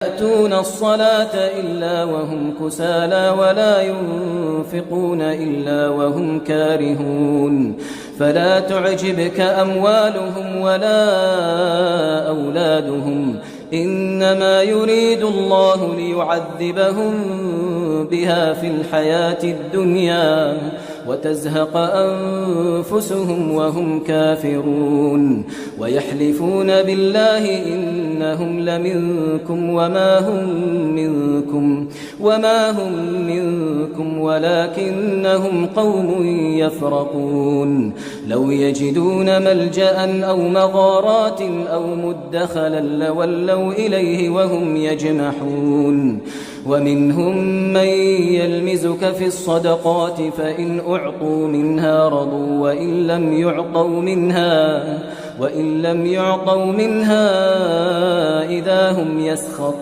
يأتون الصلاة إلا وهم كسالى ولا ينفقون إلا وهم كارهون فلا تعجبك أموالهم ولا أولادهم إنما يريد الله ليعذبهم بها في الحياة الدنيا وتزهق أنفسهم وهم كافرون ويحلفون بالله إنهم لمنكم وما هم منكم ولكنهم قوم يفرقون لو يجدون ملجأ أو مغارات أو مدخلا لولوا إليه وهم يجمحون ومنهم من يلمزك في الصدقات فإن أعطوا منها رضوا وإن لم يعطوا منها إذا هم يسخطون